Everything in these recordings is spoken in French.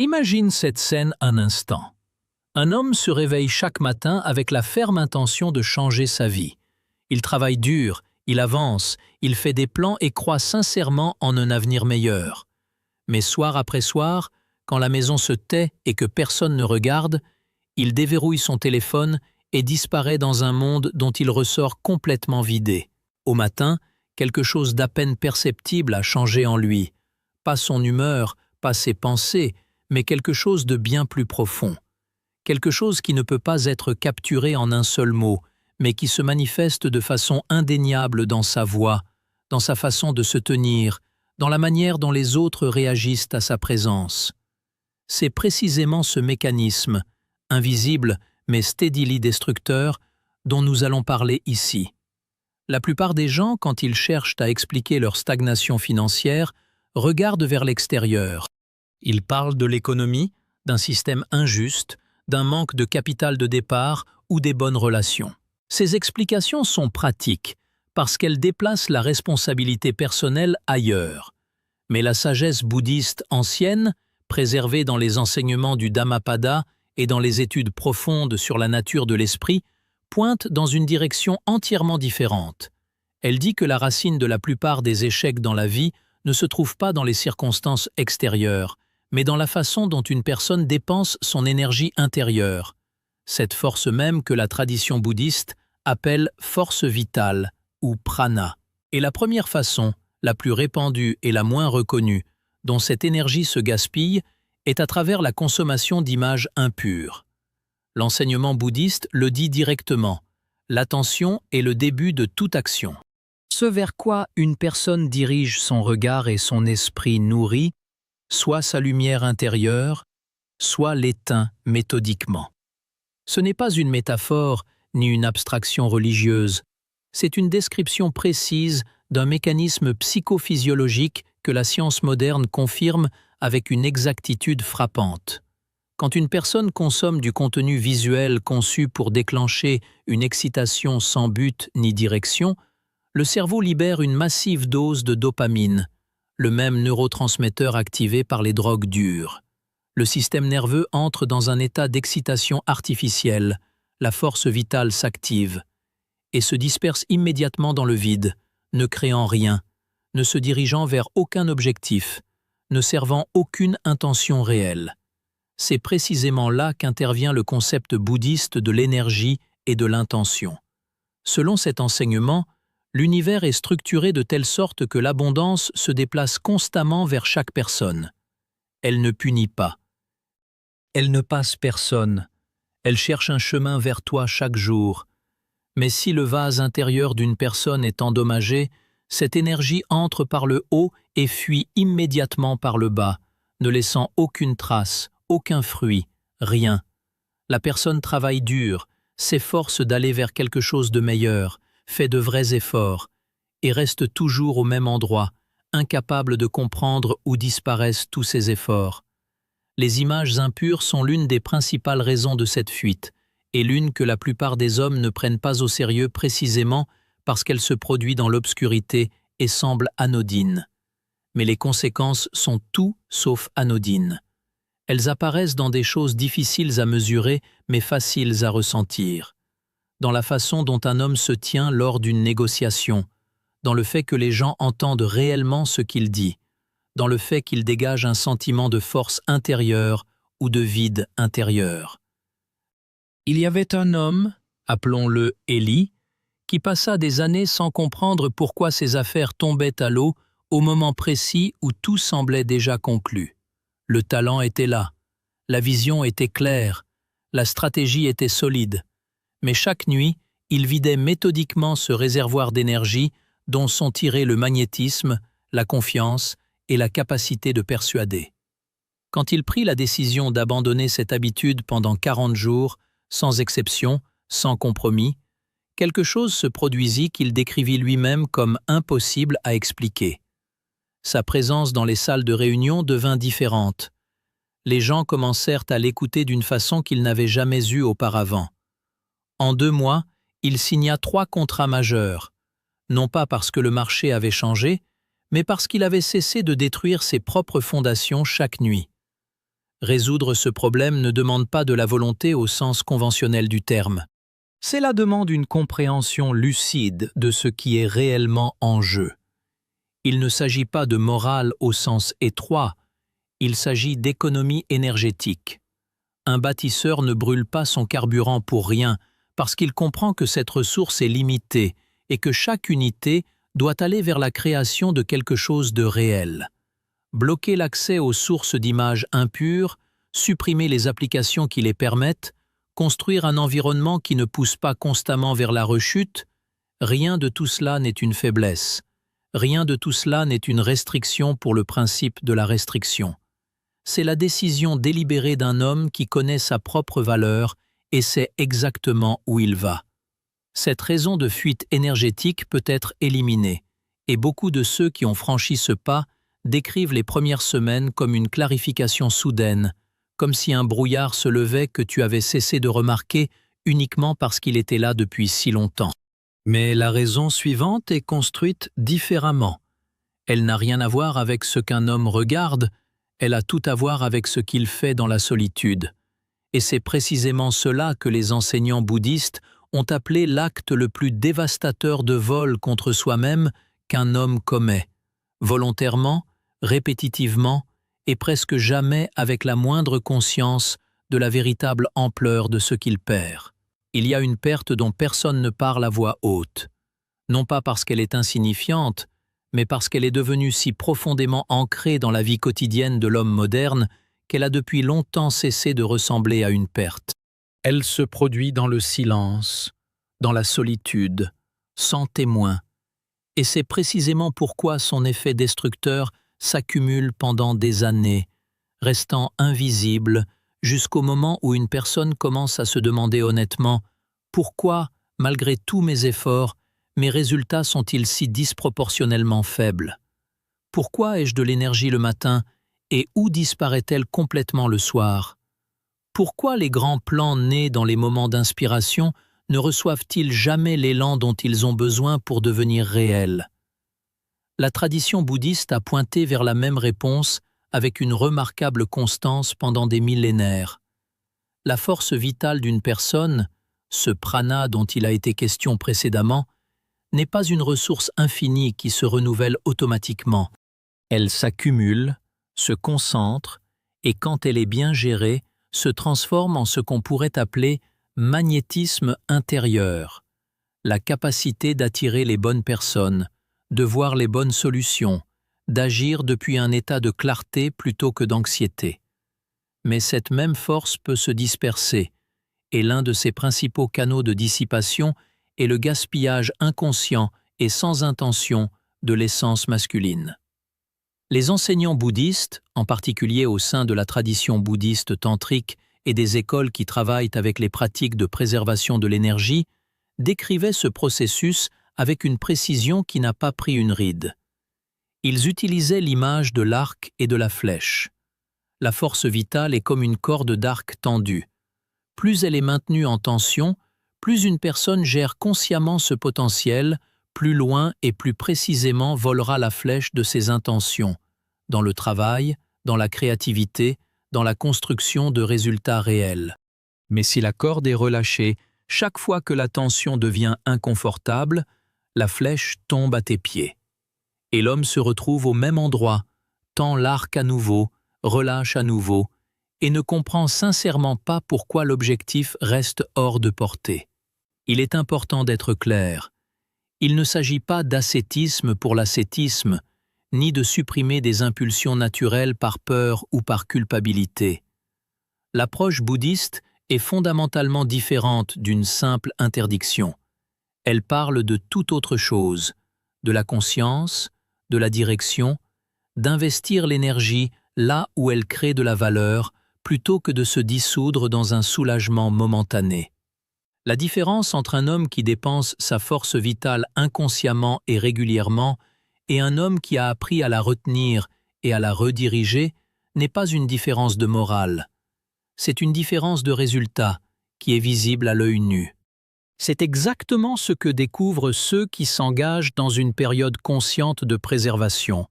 Imagine cette scène un instant. Un homme se réveille chaque matin avec la ferme intention de changer sa vie. Il travaille dur, il avance, il fait des plans et croit sincèrement en un avenir meilleur. Mais soir après soir, quand la maison se tait et que personne ne regarde, il déverrouille son téléphone et disparaît dans un monde dont il ressort complètement vidé. Au matin, quelque chose d'à peine perceptible a changé en lui. Pas son humeur, pas ses pensées, mais quelque chose de bien plus profond. Quelque chose qui ne peut pas être capturé en un seul mot, mais qui se manifeste de façon indéniable dans sa voix, dans sa façon de se tenir, dans la manière dont les autres réagissent à sa présence. C'est précisément ce mécanisme, invisible mais steadily destructeur, dont nous allons parler ici. La plupart des gens, quand ils cherchent à expliquer leur stagnation financière, regardent vers l'extérieur. Ils parlent de l'économie, d'un système injuste, d'un manque de capital de départ ou des bonnes relations. Ces explications sont pratiques, parce qu'elles déplacent la responsabilité personnelle ailleurs. Mais la sagesse bouddhiste ancienne, préservée dans les enseignements du Dhammapada et dans les études profondes sur la nature de l'esprit, pointe dans une direction entièrement différente. Elle dit que la racine de la plupart des échecs dans la vie ne se trouve pas dans les circonstances extérieures, mais dans la façon dont une personne dépense son énergie intérieure. Cette force même que la tradition bouddhiste appelle force vitale ou prana. Et la première façon, la plus répandue et la moins reconnue, dont cette énergie se gaspille, est à travers la consommation d'images impures. L'enseignement bouddhiste le dit directement, l'attention est le début de toute action. Ce vers quoi une personne dirige son regard et son esprit nourri, soit sa lumière intérieure, soit l'éteint méthodiquement. Ce n'est pas une métaphore ni une abstraction religieuse, c'est une description précise d'un mécanisme psychophysiologique que la science moderne confirme avec une exactitude frappante. Quand une personne consomme du contenu visuel conçu pour déclencher une excitation sans but ni direction, le cerveau libère une massive dose de dopamine, le même neurotransmetteur activé par les drogues dures. Le système nerveux entre dans un état d'excitation artificielle, la force vitale s'active et se disperse immédiatement dans le vide, ne créant rien, ne se dirigeant vers aucun objectif, ne servant aucune intention réelle. C'est précisément là qu'intervient le concept bouddhiste de l'énergie et de l'intention. Selon cet enseignement, l'univers est structuré de telle sorte que l'abondance se déplace constamment vers chaque personne. Elle ne punit pas. Elle ne passe personne. Elle cherche un chemin vers toi chaque jour. Mais si le vase intérieur d'une personne est endommagé, cette énergie entre par le haut et fuit immédiatement par le bas, ne laissant aucune trace, aucun fruit, rien. La personne travaille dur, s'efforce d'aller vers quelque chose de meilleur, fait de vrais efforts, et reste toujours au même endroit, incapable de comprendre où disparaissent tous ses efforts. Les images impures sont l'une des principales raisons de cette fuite, et l'une que la plupart des hommes ne prennent pas au sérieux précisément parce qu'elle se produit dans l'obscurité et semble anodine. Mais les conséquences sont tout sauf anodines. Elles apparaissent dans des choses difficiles à mesurer mais faciles à ressentir. Dans la façon dont un homme se tient lors d'une négociation, dans le fait que les gens entendent réellement ce qu'il dit, dans le fait qu'il dégage un sentiment de force intérieure ou de vide intérieur. Il y avait un homme, appelons-le Élie, qui passa des années sans comprendre pourquoi ses affaires tombaient à l'eau au moment précis où tout semblait déjà conclu. Le talent était là, la vision était claire, la stratégie était solide, mais chaque nuit, il vidait méthodiquement ce réservoir d'énergie dont sont tirés le magnétisme, la confiance et la capacité de persuader. Quand il prit la décision d'abandonner cette habitude pendant 40 jours, sans exception, sans compromis, quelque chose se produisit qu'il décrivit lui-même comme impossible à expliquer. Sa présence dans les salles de réunion devint différente. Les gens commencèrent à l'écouter d'une façon qu'ils n'avaient jamais eue auparavant. En 2 mois, il signa 3 contrats majeurs, non pas parce que le marché avait changé, mais parce qu'il avait cessé de détruire ses propres fondations chaque nuit. Résoudre ce problème ne demande pas de la volonté au sens conventionnel du terme. Cela demande une compréhension lucide de ce qui est réellement en jeu. Il ne s'agit pas de morale au sens étroit, il s'agit d'économie énergétique. Un bâtisseur ne brûle pas son carburant pour rien parce qu'il comprend que cette ressource est limitée et que chaque unité doit aller vers la création de quelque chose de réel. Bloquer l'accès aux sources d'images impures, supprimer les applications qui les permettent, construire un environnement qui ne pousse pas constamment vers la rechute, rien de tout cela n'est une faiblesse. Rien de tout cela n'est une restriction pour le principe de la restriction. C'est la décision délibérée d'un homme qui connaît sa propre valeur et sait exactement où il va. Cette raison de fuite énergétique peut être éliminée, et beaucoup de ceux qui ont franchi ce pas décrivent les premières semaines comme une clarification soudaine, comme si un brouillard se levait que tu avais cessé de remarquer uniquement parce qu'il était là depuis si longtemps. Mais la raison suivante est construite différemment. Elle n'a rien à voir avec ce qu'un homme regarde, elle a tout à voir avec ce qu'il fait dans la solitude. Et c'est précisément cela que les enseignants bouddhistes ont appelé l'acte le plus dévastateur de vol contre soi-même qu'un homme commet, volontairement, répétitivement et presque jamais avec la moindre conscience de la véritable ampleur de ce qu'il perd. Il y a une perte dont personne ne parle à voix haute, non pas parce qu'elle est insignifiante, mais parce qu'elle est devenue si profondément ancrée dans la vie quotidienne de l'homme moderne qu'elle a depuis longtemps cessé de ressembler à une perte. Elle se produit dans le silence, dans la solitude, sans témoin, et c'est précisément pourquoi son effet destructeur s'accumule pendant des années, restant invisible jusqu'au moment où une personne commence à se demander honnêtement « Pourquoi, malgré tous mes efforts, mes résultats sont-ils si disproportionnellement faibles? Pourquoi ai-je de l'énergie le matin et où disparaît-elle complètement le soir? Pourquoi les grands plans nés dans les moments d'inspiration ne reçoivent-ils jamais l'élan dont ils ont besoin pour devenir réels? La tradition bouddhiste a pointé vers la même réponse avec une remarquable constance pendant des millénaires. La force vitale d'une personne, ce prana dont il a été question précédemment, n'est pas une ressource infinie qui se renouvelle automatiquement. Elle s'accumule, se concentre et quand elle est bien gérée, se transforme en ce qu'on pourrait appeler magnétisme intérieur, la capacité d'attirer les bonnes personnes, de voir les bonnes solutions, d'agir depuis un état de clarté plutôt que d'anxiété. Mais cette même force peut se disperser, et l'un de ses principaux canaux de dissipation est le gaspillage inconscient et sans intention de l'essence masculine. Les enseignants bouddhistes, en particulier au sein de la tradition bouddhiste tantrique et des écoles qui travaillent avec les pratiques de préservation de l'énergie, décrivaient ce processus avec une précision qui n'a pas pris une ride. Ils utilisaient l'image de l'arc et de la flèche. La force vitale est comme une corde d'arc tendue. Plus elle est maintenue en tension, plus une personne gère consciemment ce potentiel, plus loin et plus précisément volera la flèche de ses intentions, dans le travail, dans la créativité, dans la construction de résultats réels. Mais si la corde est relâchée, chaque fois que la tension devient inconfortable, la flèche tombe à tes pieds. Et l'homme se retrouve au même endroit, tend l'arc à nouveau, relâche à nouveau, et ne comprend sincèrement pas pourquoi l'objectif reste hors de portée. Il est important d'être clair. Il ne s'agit pas d'ascétisme pour l'ascétisme, ni de supprimer des impulsions naturelles par peur ou par culpabilité. L'approche bouddhiste est fondamentalement différente d'une simple interdiction. Elle parle de toute autre chose, de la conscience, de la direction, d'investir l'énergie là où elle crée de la valeur, plutôt que de se dissoudre dans un soulagement momentané. La différence entre un homme qui dépense sa force vitale inconsciemment et régulièrement et un homme qui a appris à la retenir et à la rediriger n'est pas une différence de morale. C'est une différence de résultat qui est visible à l'œil nu. C'est exactement ce que découvrent ceux qui s'engagent dans une période consciente de préservation,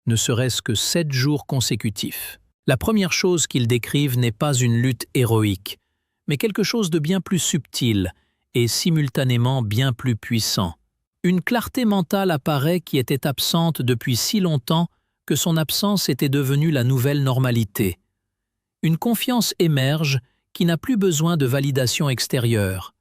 ne serait-ce que 7 jours consécutifs. La première chose qu'ils décrivent n'est pas une lutte héroïque, mais quelque chose de bien plus subtil et simultanément bien plus puissant. Une clarté mentale apparaît qui était absente depuis si longtemps que son absence était devenue la nouvelle normalité. Une confiance émerge qui n'a plus besoin de validation extérieure.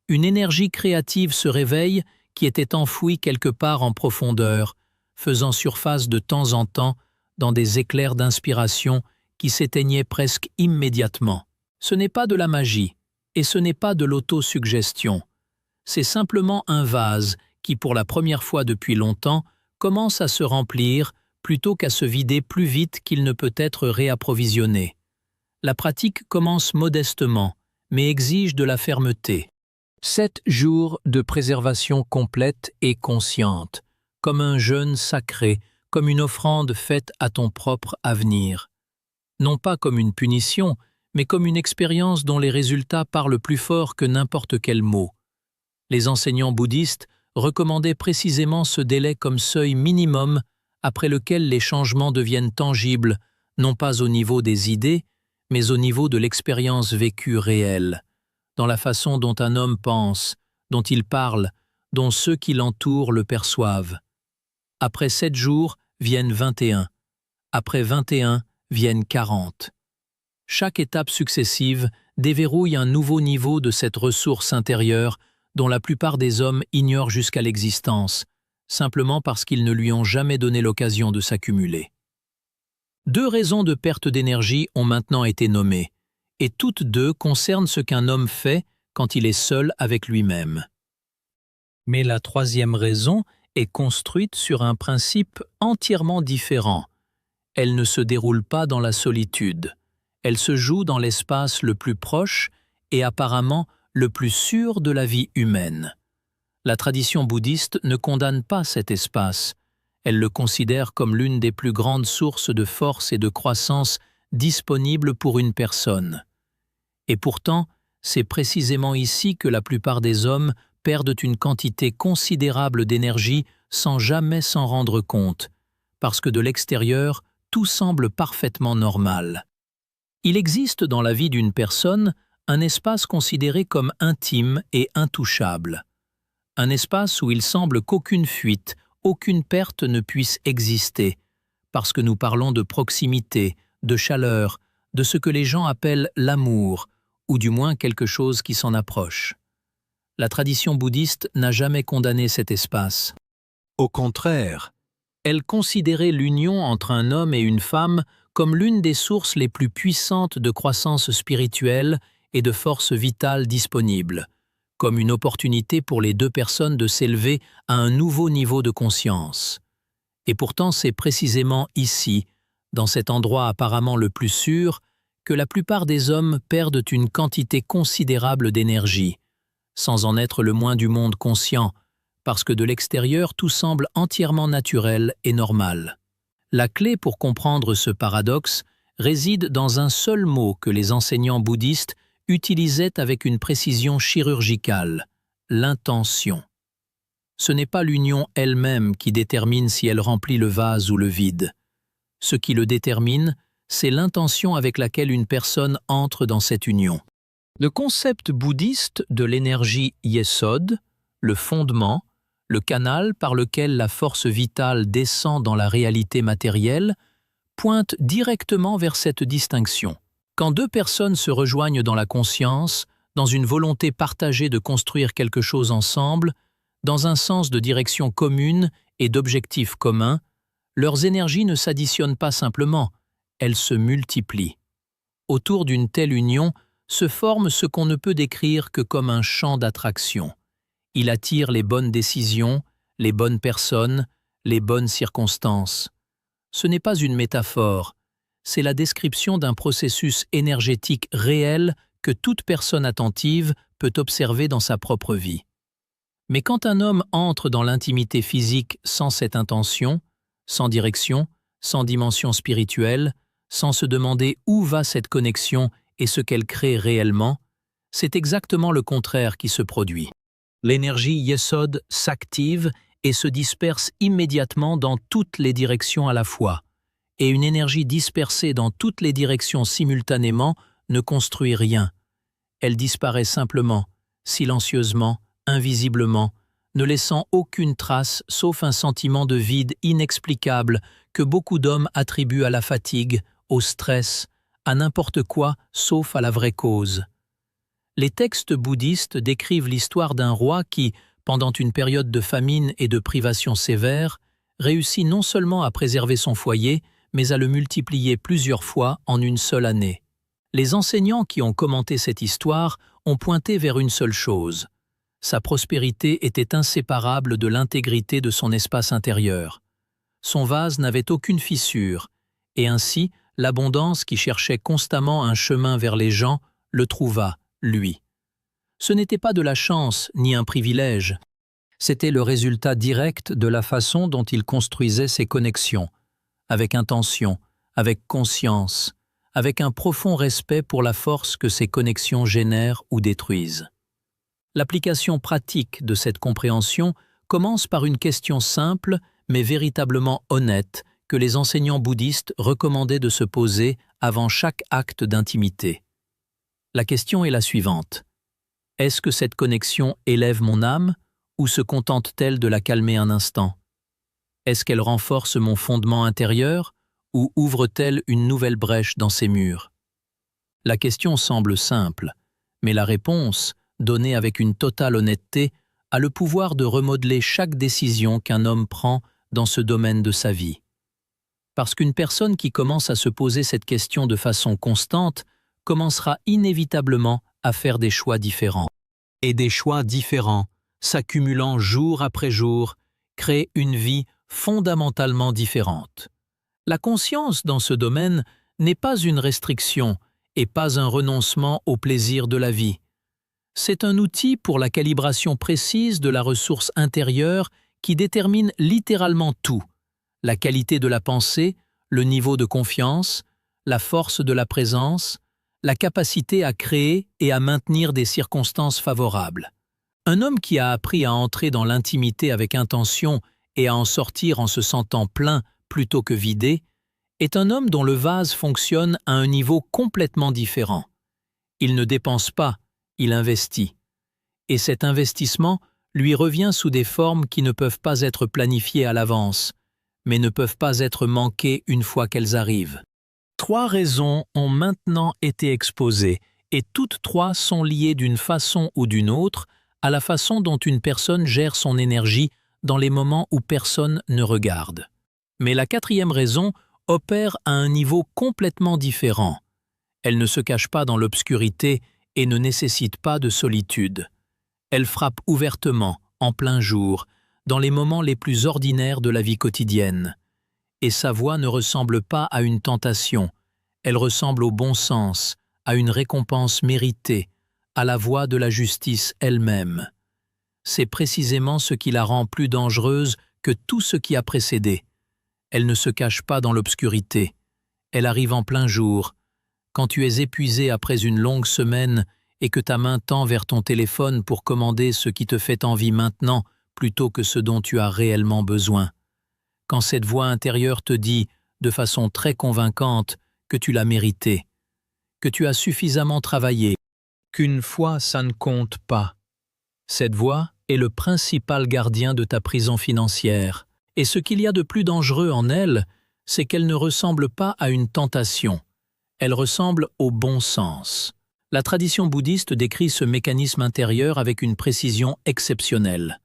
Une énergie créative se réveille qui était enfouie quelque part en profondeur, faisant surface de temps en temps dans des éclairs d'inspiration qui s'éteignaient presque immédiatement. Ce n'est pas de la magie, et ce n'est pas de l'autosuggestion. C'est simplement un vase qui, pour la première fois depuis longtemps, commence à se remplir plutôt qu'à se vider plus vite qu'il ne peut être réapprovisionné. La pratique commence modestement, mais exige de la fermeté. 7 jours de préservation complète et consciente, comme un jeûne sacré, comme une offrande faite à ton propre avenir. Non pas comme une punition, mais comme une expérience dont les résultats parlent plus fort que n'importe quel mot. Les enseignants bouddhistes recommandaient précisément ce délai comme seuil minimum après lequel les changements deviennent tangibles, non pas au niveau des idées, mais au niveau de l'expérience vécue réelle, dans la façon dont un homme pense, dont il parle, dont ceux qui l'entourent le perçoivent. Après 7 jours viennent 21. Après 21 viennent 40. Chaque étape successive déverrouille un nouveau niveau de cette ressource intérieure dont la plupart des hommes ignorent jusqu'à l'existence, simplement parce qu'ils ne lui ont jamais donné l'occasion de s'accumuler. 2 raisons de perte d'énergie ont maintenant été nommées, et toutes 2 concernent ce qu'un homme fait quand il est seul avec lui-même. Mais la 3e raison est construite sur un principe entièrement différent. Elle ne se déroule pas dans la solitude. Elle se joue dans l'espace le plus proche et apparemment le plus sûr de la vie humaine. La tradition bouddhiste ne condamne pas cet espace. Elle le considère comme l'une des plus grandes sources de force et de croissance disponibles pour une personne. Et pourtant, c'est précisément ici que la plupart des hommes perdent une quantité considérable d'énergie sans jamais s'en rendre compte, parce que de l'extérieur, tout semble parfaitement normal. Il existe dans la vie d'une personne un espace considéré comme intime et intouchable. Un espace où il semble qu'aucune fuite, aucune perte ne puisse exister, parce que nous parlons de proximité, de chaleur, de ce que les gens appellent l'amour, ou du moins quelque chose qui s'en approche. La tradition bouddhiste n'a jamais condamné cet espace. Au contraire, elle considérait l'union entre un homme et une femme comme l'une des sources les plus puissantes de croissance spirituelle et de force vitale disponible, comme une opportunité pour les 2 personnes de s'élever à un nouveau niveau de conscience. Et pourtant, c'est précisément ici, dans cet endroit apparemment le plus sûr, que la plupart des hommes perdent une quantité considérable d'énergie, sans en être le moins du monde conscient, parce que de l'extérieur tout semble entièrement naturel et normal. La clé pour comprendre ce paradoxe réside dans un seul mot que les enseignants bouddhistes utilisaient avec une précision chirurgicale, l'intention. Ce n'est pas l'union elle-même qui détermine si elle remplit le vase ou le vide. Ce qui le détermine, c'est l'intention avec laquelle une personne entre dans cette union. Le concept bouddhiste de l'énergie Yesod, le fondement, le canal par lequel la force vitale descend dans la réalité matérielle, pointe directement vers cette distinction. Quand 2 personnes se rejoignent dans la conscience, dans une volonté partagée de construire quelque chose ensemble, dans un sens de direction commune et d'objectifs communs, leurs énergies ne s'additionnent pas simplement, elles se multiplient. Autour d'une telle union se forme ce qu'on ne peut décrire que comme un champ d'attraction. Il attire les bonnes décisions, les bonnes personnes, les bonnes circonstances. Ce n'est pas une métaphore, c'est la description d'un processus énergétique réel que toute personne attentive peut observer dans sa propre vie. Mais quand un homme entre dans l'intimité physique sans cette intention, sans direction, sans dimension spirituelle, sans se demander où va cette connexion et ce qu'elle crée réellement, c'est exactement le contraire qui se produit. L'énergie Yesod s'active et se disperse immédiatement dans toutes les directions à la fois, et une énergie dispersée dans toutes les directions simultanément ne construit rien. Elle disparaît simplement, silencieusement, invisiblement, ne laissant aucune trace sauf un sentiment de vide inexplicable que beaucoup d'hommes attribuent à la fatigue, au stress, à n'importe quoi sauf à la vraie cause. Les textes bouddhistes décrivent l'histoire d'un roi qui, pendant une période de famine et de privation sévère, réussit non seulement à préserver son foyer, mais à le multiplier plusieurs fois en une seule année. Les enseignants qui ont commenté cette histoire ont pointé vers une seule chose. Sa prospérité était inséparable de l'intégrité de son espace intérieur. Son vase n'avait aucune fissure, et ainsi l'abondance qui cherchait constamment un chemin vers les gens le trouva, lui. Ce n'était pas de la chance ni un privilège. C'était le résultat direct de la façon dont il construisait ses connexions, avec intention, avec conscience, avec un profond respect pour la force que ces connexions génèrent ou détruisent. L'application pratique de cette compréhension commence par une question simple mais véritablement honnête que les enseignants bouddhistes recommandaient de se poser avant chaque acte d'intimité. La question est la suivante. Est-ce que cette connexion élève mon âme ou se contente-t-elle de la calmer un instant? Est-ce qu'elle renforce mon fondement intérieur ou ouvre-t-elle une nouvelle brèche dans ses murs? La question semble simple, mais la réponse, donnée avec une totale honnêteté, a le pouvoir de remodeler chaque décision qu'un homme prend dans ce domaine de sa vie. Parce qu'une personne qui commence à se poser cette question de façon constante commencera inévitablement à faire des choix différents. Et des choix différents, s'accumulant jour après jour, créent une vie fondamentalement différente. La conscience dans ce domaine n'est pas une restriction et pas un renoncement au plaisir de la vie. C'est un outil pour la calibration précise de la ressource intérieure qui détermine littéralement tout: la qualité de la pensée, le niveau de confiance, la force de la présence, la capacité à créer et à maintenir des circonstances favorables. Un homme qui a appris à entrer dans l'intimité avec intention et à en sortir en se sentant plein plutôt que vidé, est un homme dont le vase fonctionne à un niveau complètement différent. Il ne dépense pas, il investit. Et cet investissement lui revient sous des formes qui ne peuvent pas être planifiées à l'avance, mais ne peuvent pas être manquées une fois qu'elles arrivent. 3 raisons ont maintenant été exposées, et toutes 3 sont liées d'une façon ou d'une autre à la façon dont une personne gère son énergie dans les moments où personne ne regarde. Mais la 4e raison opère à un niveau complètement différent. Elle ne se cache pas dans l'obscurité et ne nécessite pas de solitude. Elle frappe ouvertement, en plein jour, dans les moments les plus ordinaires de la vie quotidienne. Et sa voix ne ressemble pas à une tentation, elle ressemble au bon sens, à une récompense méritée, à la voix de la justice elle-même. C'est précisément ce qui la rend plus dangereuse que tout ce qui a précédé. Elle ne se cache pas dans l'obscurité. Elle arrive en plein jour. Quand tu es épuisé après une longue semaine et que ta main tend vers ton téléphone pour commander ce qui te fait envie maintenant plutôt que ce dont tu as réellement besoin. Quand cette voix intérieure te dit, de façon très convaincante, que tu l'as mérité, que tu as suffisamment travaillé, qu'une fois ça ne compte pas. Cette voix est le principal gardien de ta prison financière. Et ce qu'il y a de plus dangereux en elle, c'est qu'elle ne ressemble pas à une tentation. Elle ressemble au bon sens. La tradition bouddhiste décrit ce mécanisme intérieur avec une précision exceptionnelle.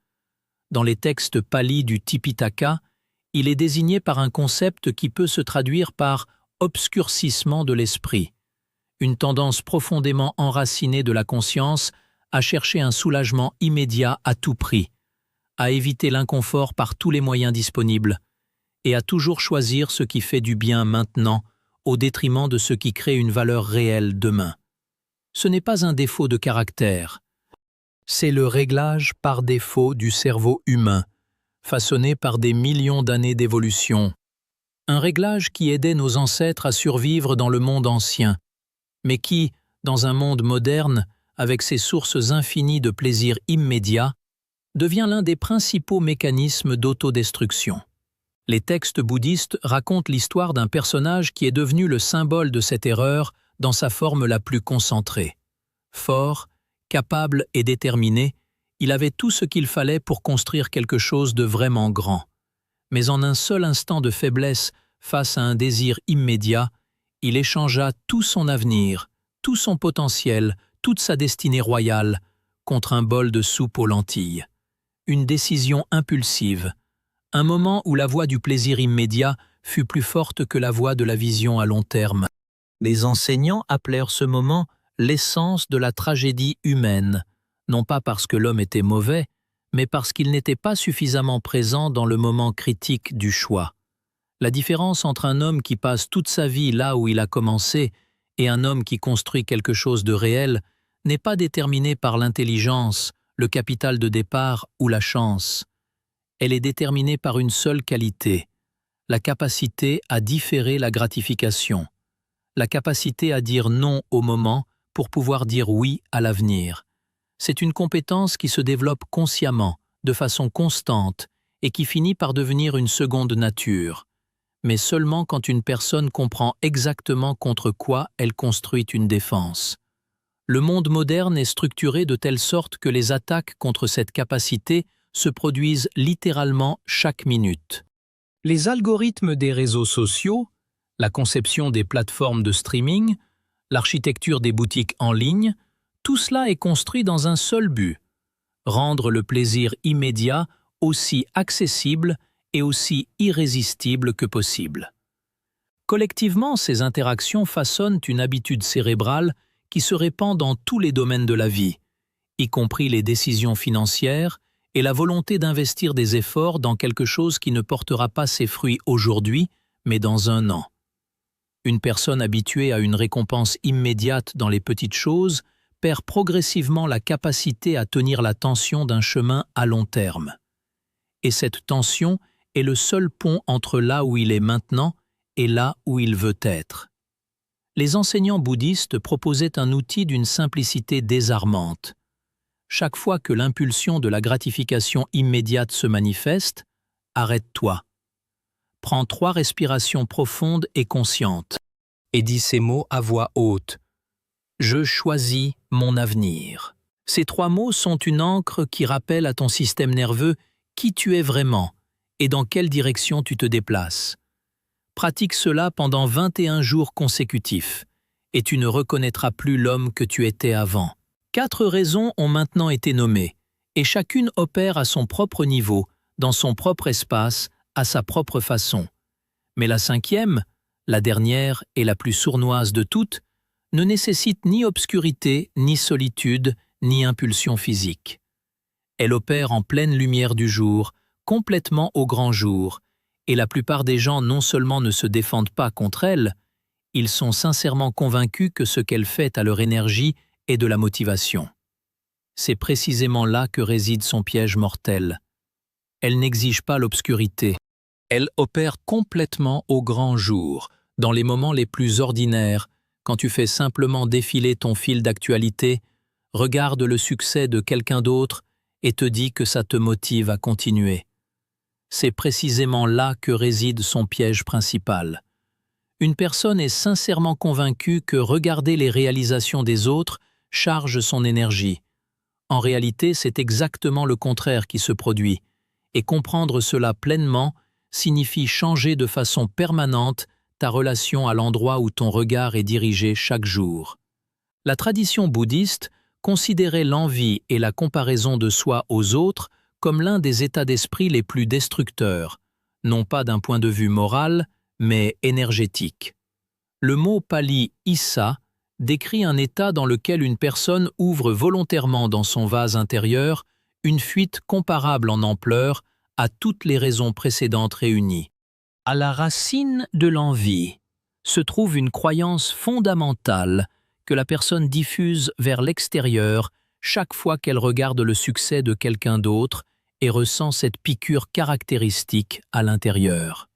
Dans les textes palis du Tipitaka, il est désigné par un concept qui peut se traduire par obscurcissement de l'esprit, une tendance profondément enracinée de la conscience à chercher un soulagement immédiat à tout prix, à éviter l'inconfort par tous les moyens disponibles, et à toujours choisir ce qui fait du bien maintenant au détriment de ce qui crée une valeur réelle demain. Ce n'est pas un défaut de caractère, c'est le réglage par défaut du cerveau humain, façonné par des millions d'années d'évolution. Un réglage qui aidait nos ancêtres à survivre dans le monde ancien, mais qui, dans un monde moderne, avec ses sources infinies de plaisir immédiat, devient l'un des principaux mécanismes d'autodestruction. Les textes bouddhistes racontent l'histoire d'un personnage qui est devenu le symbole de cette erreur dans sa forme la plus concentrée. Fort, capable et déterminé, il avait tout ce qu'il fallait pour construire quelque chose de vraiment grand. Mais en un seul instant de faiblesse face à un désir immédiat, il échangea tout son avenir, tout son potentiel, toute sa destinée royale, contre un bol de soupe aux lentilles. Une décision impulsive, un moment où la voie du plaisir immédiat fut plus forte que la voie de la vision à long terme. Les enseignants appelèrent ce moment l'essence de la tragédie humaine, non pas parce que l'homme était mauvais, mais parce qu'il n'était pas suffisamment présent dans le moment critique du choix. La différence entre un homme qui passe toute sa vie là où il a commencé et un homme qui construit quelque chose de réel n'est pas déterminée par l'intelligence, le capital de départ ou la chance. Elle est déterminée par une seule qualité, la capacité à différer la gratification, la capacité à dire non au moment pour pouvoir dire oui à l'avenir. C'est une compétence qui se développe consciemment, de façon constante, et qui finit par devenir une seconde nature, mais seulement quand une personne comprend exactement contre quoi elle construit une défense. Le monde moderne est structuré de telle sorte que les attaques contre cette capacité se produisent littéralement chaque minute. Les algorithmes des réseaux sociaux, la conception des plateformes de streaming, l'architecture des boutiques en ligne, tout cela est construit dans un seul but, rendre le plaisir immédiat aussi accessible et aussi irrésistible que possible. Collectivement, ces interactions façonnent une habitude cérébrale qui se répand dans tous les domaines de la vie, y compris les décisions financières et la volonté d'investir des efforts dans quelque chose qui ne portera pas ses fruits aujourd'hui, mais dans un an. Une personne habituée à une récompense immédiate dans les petites choses perd progressivement la capacité à tenir la tension d'un chemin à long terme. Et cette tension est le seul pont entre là où il est maintenant et là où il veut être. Les enseignants bouddhistes proposaient un outil d'une simplicité désarmante. Chaque fois que l'impulsion de la gratification immédiate se manifeste, arrête-toi. Prends 3 respirations profondes et conscientes et dis ces mots à voix haute. Je choisis mon avenir. Ces 3 mots sont une encre qui rappelle à ton système nerveux qui tu es vraiment et dans quelle direction tu te déplaces. Pratique cela pendant 21 jours consécutifs et tu ne reconnaîtras plus l'homme que tu étais avant. 4 raisons ont maintenant été nommées et chacune opère à son propre niveau, dans son propre espace, à sa propre façon. Mais la 5e, la dernière et la plus sournoise de toutes, ne nécessite ni obscurité, ni solitude, ni impulsion physique. Elle opère en pleine lumière du jour, complètement au grand jour, et la plupart des gens non seulement ne se défendent pas contre elle, ils sont sincèrement convaincus que ce qu'elle fait à leur énergie est de la motivation. C'est précisément là que réside son piège mortel. Elle n'exige pas l'obscurité. Elle opère complètement au grand jour, dans les moments les plus ordinaires, quand tu fais simplement défiler ton fil d'actualité, regarde le succès de quelqu'un d'autre et te dis que ça te motive à continuer. C'est précisément là que réside son piège principal. Une personne est sincèrement convaincue que regarder les réalisations des autres charge son énergie. En réalité, c'est exactement le contraire qui se produit, et comprendre cela pleinement signifie changer de façon permanente ta relation à l'endroit où ton regard est dirigé chaque jour. La tradition bouddhiste considérait l'envie et la comparaison de soi aux autres comme l'un des états d'esprit les plus destructeurs, non pas d'un point de vue moral, mais énergétique. Le mot pali « issa » décrit un état dans lequel une personne ouvre volontairement dans son vase intérieur une fuite comparable en ampleur à toutes les raisons précédentes réunies. À la racine de l'envie se trouve une croyance fondamentale que la personne diffuse vers l'extérieur chaque fois qu'elle regarde le succès de quelqu'un d'autre et ressent cette piqûre caractéristique à l'intérieur.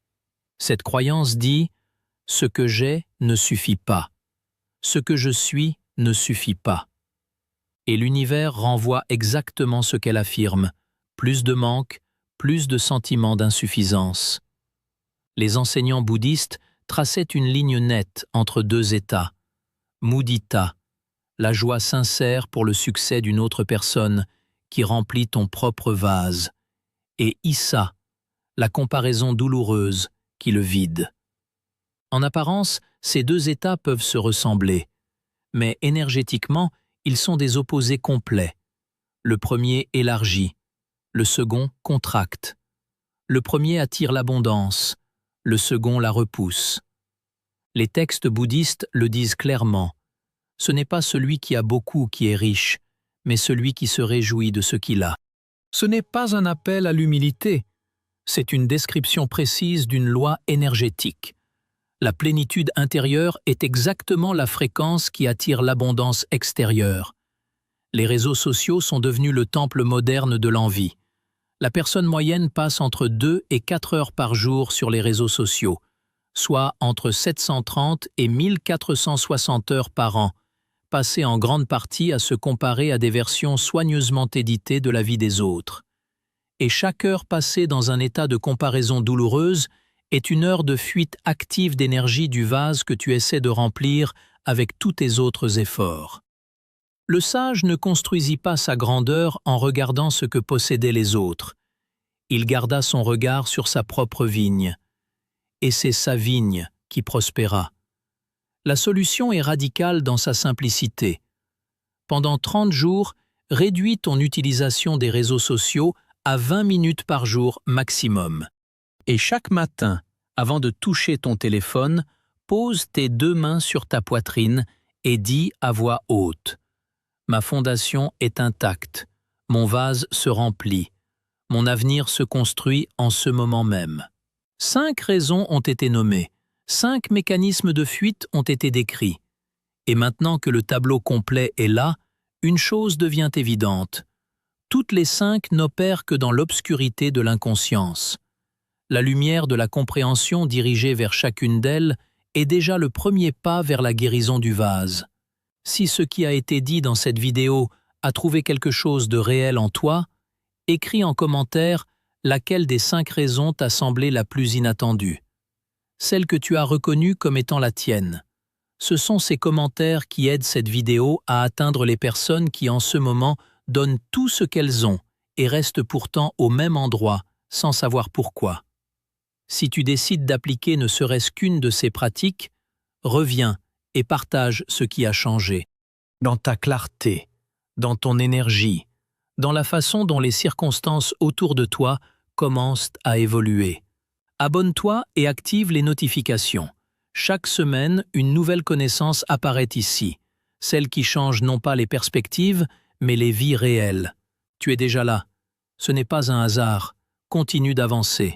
Cette croyance dit « Ce que j'ai ne suffit pas. Ce que je suis ne suffit pas. » Et l'univers renvoie exactement ce qu'elle affirme, plus de manque, plus de sentiment d'insuffisance. Les enseignants bouddhistes traçaient une ligne nette entre deux états. Mudita, la joie sincère pour le succès d'une autre personne qui remplit ton propre vase, et Issa, la comparaison douloureuse qui le vide. En apparence, ces deux états peuvent se ressembler, mais énergétiquement, ils sont des opposés complets. Le premier élargit, le second contracte. Le premier attire l'abondance, le second la repousse. Les textes bouddhistes le disent clairement. Ce n'est pas celui qui a beaucoup qui est riche, mais celui qui se réjouit de ce qu'il a. Ce n'est pas un appel à l'humilité, c'est une description précise d'une loi énergétique. La plénitude intérieure est exactement la fréquence qui attire l'abondance extérieure. Les réseaux sociaux sont devenus le temple moderne de l'envie. La personne moyenne passe entre 2 et 4 heures par jour sur les réseaux sociaux, soit entre 730 et 1460 heures par an, passées en grande partie à se comparer à des versions soigneusement éditées de la vie des autres. Et chaque heure passée dans un état de comparaison douloureuse est une heure de fuite active d'énergie du vase que tu essaies de remplir avec tous tes autres efforts. Le sage ne construisit pas sa grandeur en regardant ce que possédaient les autres. Il garda son regard sur sa propre vigne. Et c'est sa vigne qui prospéra. La solution est radicale dans sa simplicité. Pendant 30 jours, réduis ton utilisation des réseaux sociaux à 20 minutes par jour maximum. Et chaque matin, avant de toucher ton téléphone, pose tes 2 mains sur ta poitrine et dis à voix haute « Ma fondation est intacte, mon vase se remplit, mon avenir se construit en ce moment même. » 5 raisons ont été nommées, 5 mécanismes de fuite ont été décrits. Et maintenant que le tableau complet est là, une chose devient évidente. Toutes les 5 n'opèrent que dans l'obscurité de l'inconscience. La lumière de la compréhension dirigée vers chacune d'elles est déjà le premier pas vers la guérison du vase. Si ce qui a été dit dans cette vidéo a trouvé quelque chose de réel en toi, écris en commentaire laquelle des 5 raisons t'a semblé la plus inattendue. Celle que tu as reconnue comme étant la tienne. Ce sont ces commentaires qui aident cette vidéo à atteindre les personnes qui en ce moment donnent tout ce qu'elles ont et restent pourtant au même endroit sans savoir pourquoi. Si tu décides d'appliquer ne serait-ce qu'une de ces pratiques, reviens et partage ce qui a changé. Dans ta clarté, dans ton énergie, dans la façon dont les circonstances autour de toi commencent à évoluer. Abonne-toi et active les notifications. Chaque semaine, une nouvelle connaissance apparaît ici, celle qui change non pas les perspectives, mais les vies réelles. Tu es déjà là. Ce n'est pas un hasard. Continue d'avancer.